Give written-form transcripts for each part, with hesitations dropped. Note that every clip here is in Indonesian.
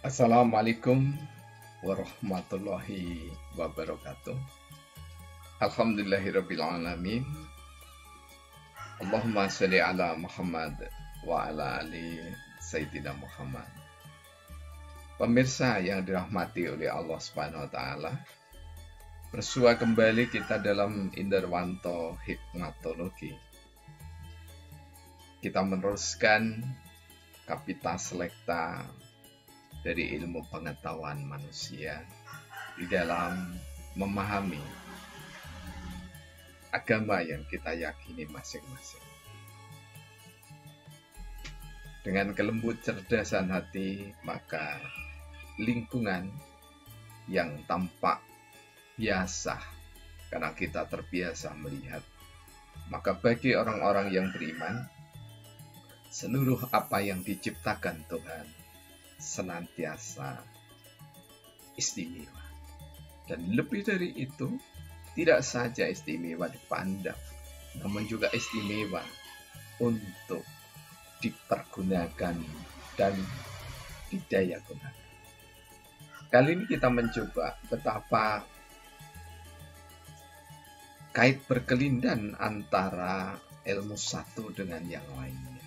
Assalamualaikum warahmatullahi wabarakatuh. Alhamdulillahirrabbilalamin. Allahumma sholli ala Muhammad wa ala ali Sayyidina Muhammad. Pemirsa yang dirahmati oleh Allah Subhanahu wa taala, bersua kembali kita dalam Indarwanto Hikmatologi. Kita meneruskan Kapita Selekta dari ilmu pengetahuan manusia di dalam memahami agama yang kita yakini masing-masing. Dengan kelembut cerdasan hati, maka lingkungan yang tampak biasa karena kita terbiasa melihat, maka bagi orang-orang yang beriman, seluruh apa yang diciptakan Tuhan senantiasa istimewa. Dan lebih dari itu, tidak saja istimewa dipandang, namun juga istimewa untuk dipergunakan dan didaya gunakan. Kali ini kita mencoba betapa kait berkelindan antara ilmu satu dengan yang lainnya.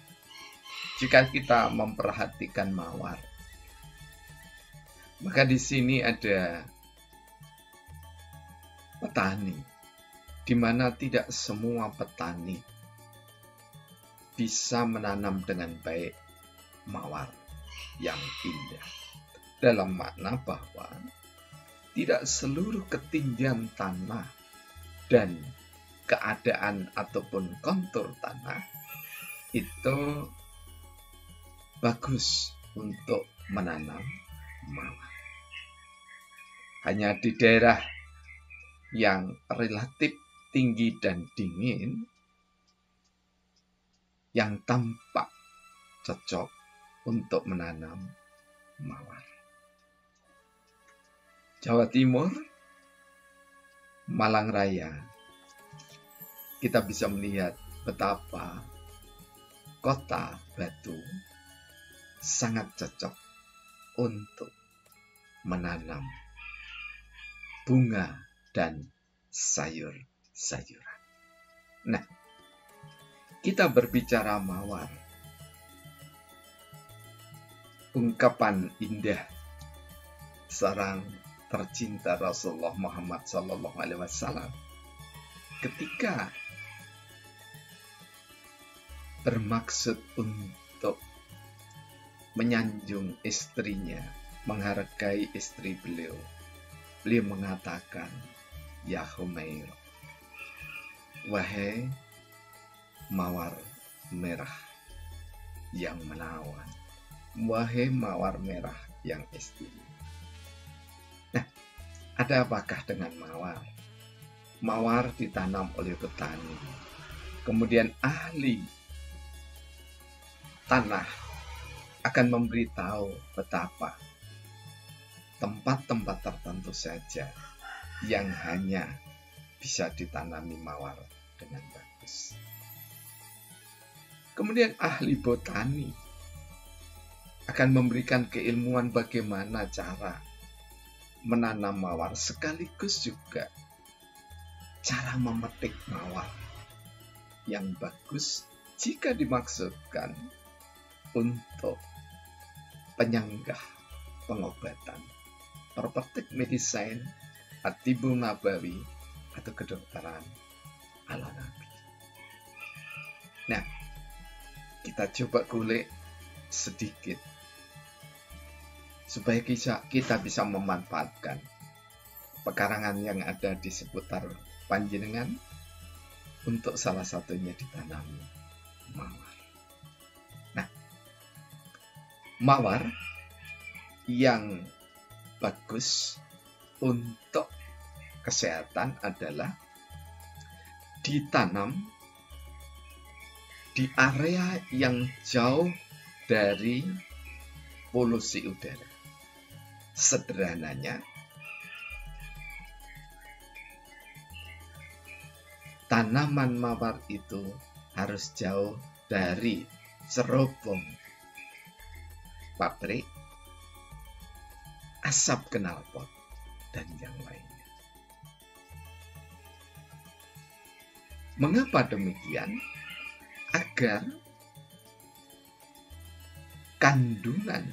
Jika kita memperhatikan mawar, maka di sini ada petani, di mana tidak semua petani bisa menanam dengan baik mawar yang indah. Dalam makna bahwa tidak seluruh ketinggian tanah dan keadaan ataupun kontur tanah itu bagus untuk menanam mawar. Hanya di daerah yang relatif tinggi dan dingin yang tampak cocok untuk menanam mawar. Jawa Timur, Malang Raya, kita bisa melihat betapa kota Batu sangat cocok untuk menanam bunga dan sayur-sayuran. Nah, kita berbicara mawar, ungkapan indah seorang tercinta Rasulullah Muhammad SAW ketika bermaksud untuk menyanjung istrinya, menghargai istri beliau. Beliau mengatakan, "Ya Humair, wahai mawar merah yang menawan, wahai mawar merah yang istimewa." Nah, ada apakah dengan mawar? Mawar ditanam oleh petani, kemudian ahli tanah akan memberitahu betapa tempat-tempat tertentu saja yang hanya bisa ditanami mawar dengan bagus. Kemudian ahli botani akan memberikan keilmuan bagaimana cara menanam mawar, sekaligus juga cara memetik mawar yang bagus jika dimaksudkan untuk penyanggah pengobatan, properatif medicine, atibul nabawi, atau kedokteran ala Nabi. Nah, kita coba kulik sedikit supaya kita bisa memanfaatkan pekarangan yang ada di seputar panjenengan untuk salah satunya ditanami mawar. Nah, mawar yang bagus untuk kesehatan adalah ditanam di area yang jauh dari polusi udara. Sederhananya, tanaman mawar itu harus jauh dari cerobong pabrik, asap knalpot, dan yang lainnya. Mengapa demikian? Agar kandungan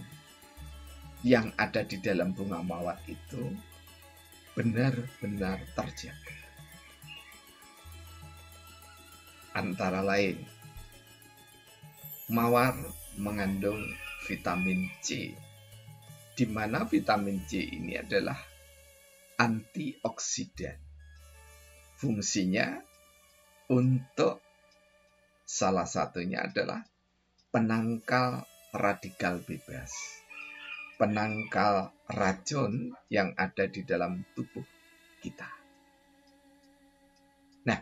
yang ada di dalam bunga mawar itu benar-benar terjaga. Antara lain, mawar mengandung vitamin C, di mana vitamin C ini adalah antioksidan. Fungsinya untuk salah satunya adalah penangkal radikal bebas, penangkal racun yang ada di dalam tubuh kita. Nah,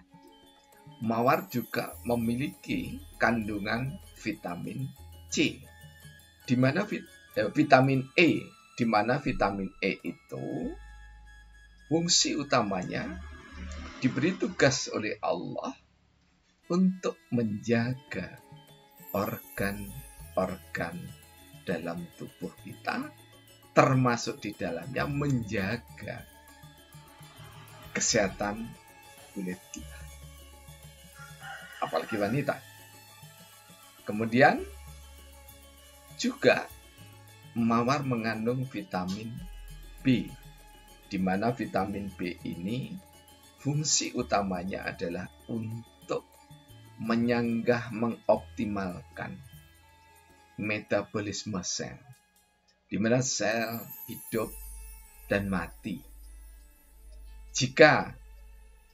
mawar juga memiliki kandungan vitamin C, di mana vitamin E, di mana vitamin E itu fungsi utamanya diberi tugas oleh Allah untuk menjaga organ-organ dalam tubuh kita, termasuk di dalamnya menjaga kesehatan kulit kita, apalagi wanita. Kemudian juga mawar mengandung vitamin B, di mana vitamin B ini fungsi utamanya adalah untuk menyanggah, mengoptimalkan metabolisme sel, di mana sel hidup dan mati. Jika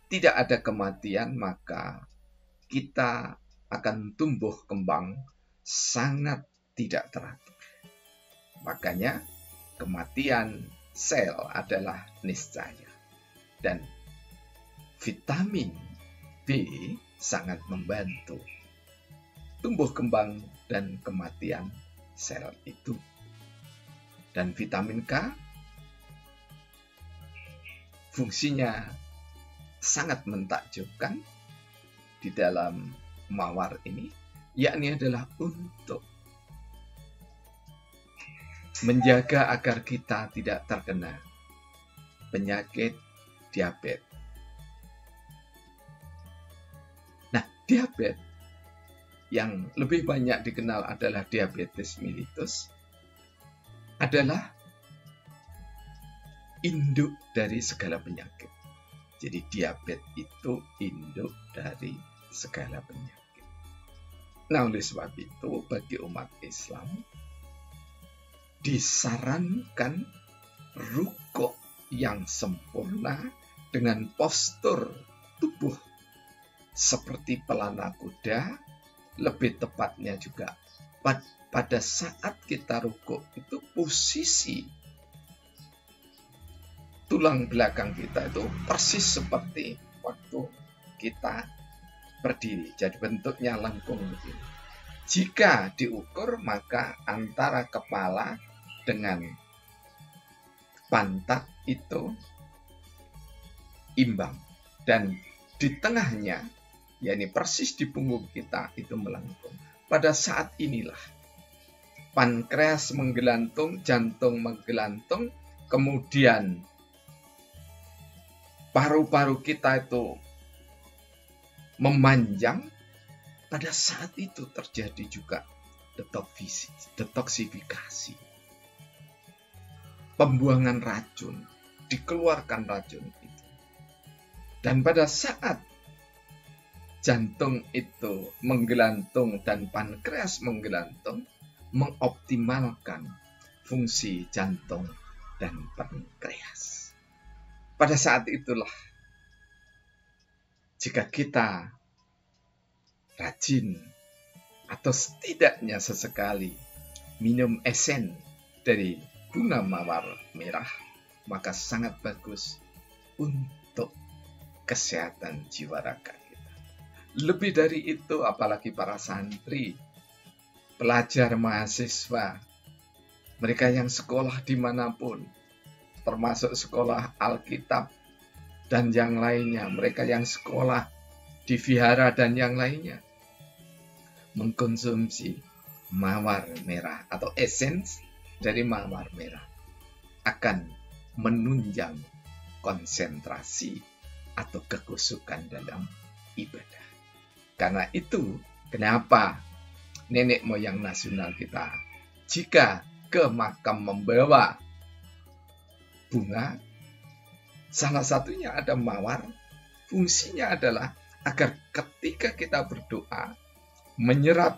tidak ada kematian, maka kita akan tumbuh kembang sangat tidak teratur. Makanya kematian sel adalah niscaya. Dan vitamin B sangat membantu tumbuh kembang dan kematian sel itu. Dan vitamin K fungsinya sangat mentakjubkan di dalam mawar ini, yakni adalah untuk menjaga agar kita tidak terkena penyakit diabetes. Nah, diabetes yang lebih banyak dikenal adalah diabetes mellitus adalah induk dari segala penyakit. Jadi diabetes itu induk dari segala penyakit. Nah, oleh sebab itu bagi umat Islam disarankan rukuk yang sempurna dengan postur tubuh seperti pelana kuda, lebih tepatnya juga pada saat kita rukuk itu posisi tulang belakang kita itu persis seperti waktu kita berdiri, jadi bentuknya lengkung begini. Jika diukur, maka antara kepala dengan pantat itu imbang, dan di tengahnya, yakni persis di punggung kita, itu melengkung. Pada saat inilah pankreas menggelantung, jantung menggelantung, kemudian paru-paru kita itu memanjang. Pada saat itu terjadi juga detoksifikasi, pembuangan racun, dikeluarkan racun itu. Dan pada saat jantung itu menggelantung dan pankreas menggelantung, mengoptimalkan fungsi jantung dan pankreas. Pada saat itulah, jika kita rajin atau setidaknya sesekali minum esen dari bunga mawar merah, maka sangat bagus untuk kesehatan jiwa raga kita. Lebih dari itu, apalagi para santri, pelajar, mahasiswa, mereka yang sekolah dimanapun, termasuk sekolah Alkitab dan yang lainnya, mereka yang sekolah di vihara dan yang lainnya, mengkonsumsi mawar merah atau esens dari mawar merah. akan menunjang konsentrasi atau kekusukan dalam ibadah. Karena itu, kenapa nenek moyang nasional kita jika ke makam membawa bunga, salah satunya ada mawar, fungsinya adalah agar ketika kita berdoa menyerap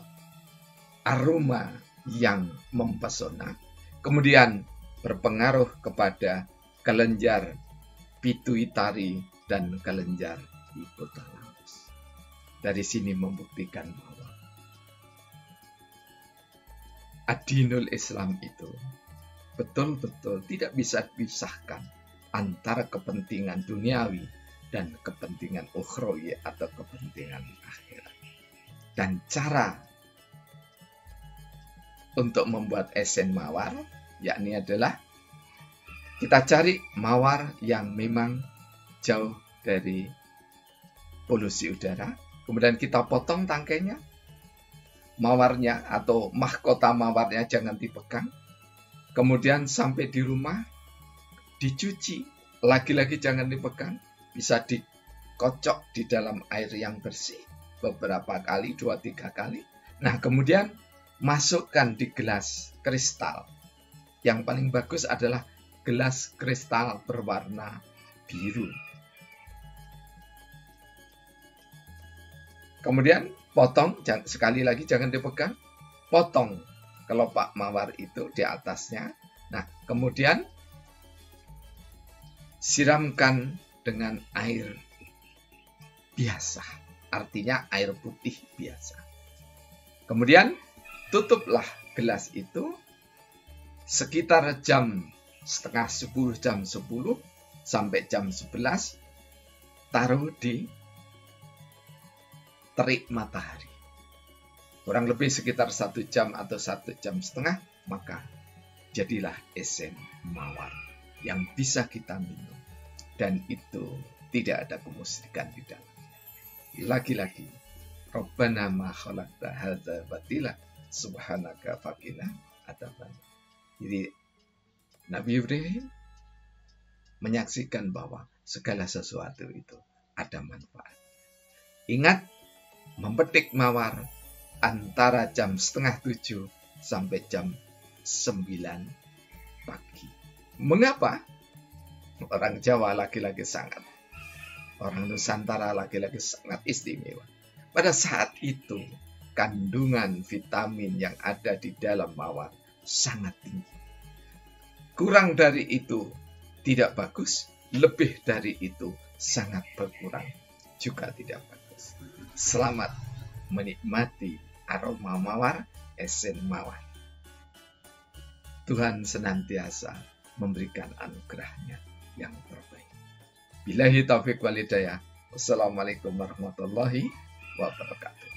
aroma yang mempesona, kemudian berpengaruh kepada kelenjar pituitari dan kelenjar hipotalamus. Dari sini membuktikan bahwa adinul Islam itu betul-betul tidak bisa dipisahkan antara kepentingan duniawi dan kepentingan ukhrawi atau kepentingan akhirat. Dan cara untuk membuat esen mawar, yakni adalah kita cari mawar yang memang jauh dari polusi udara, kemudian kita potong tangkainya, mawarnya atau mahkota mawarnya jangan dipegang, kemudian sampai di rumah dicuci, lagi-lagi jangan dipegang, bisa dikocok di dalam air yang bersih beberapa kali, 2-3 kali. Nah, kemudian masukkan di gelas kristal. Yang paling bagus adalah gelas kristal berwarna biru. Kemudian potong, sekali lagi jangan dipegang, potong kelopak mawar itu di atasnya. Nah, kemudian siramkan dengan air biasa, artinya air putih biasa. Kemudian tutuplah gelas itu sekitar jam setengah 10, jam 10 sampai jam 11, taruh di terik matahari. Kurang lebih sekitar 1 jam atau 1,5 jam, maka jadilah esen mawar yang bisa kita minum. Dan itu tidak ada kemusyrikan di dalam. Lagi-lagi, Rabbana ma khalaqta hadza batila subhanaka faqina adzaban. Jadi Nabi Ibrahim menyaksikan bahwa segala sesuatu itu ada manfaat. Ingat, memetik mawar antara jam 6:30 sampai jam 9 pagi. Mengapa? Orang Jawa lagi-lagi sangat, orang Nusantara lagi-lagi sangat istimewa. Pada saat itu, kandungan vitamin yang ada di dalam mawar sangat tinggi. Kurang dari itu tidak bagus, lebih dari itu sangat berkurang juga tidak bagus. Selamat menikmati aroma mawar, esen mawar. Tuhan senantiasa memberikan anugerahnya yang terbaik. Billahi taufiq wal hidayah. Wassalamualaikum warahmatullahi wabarakatuh.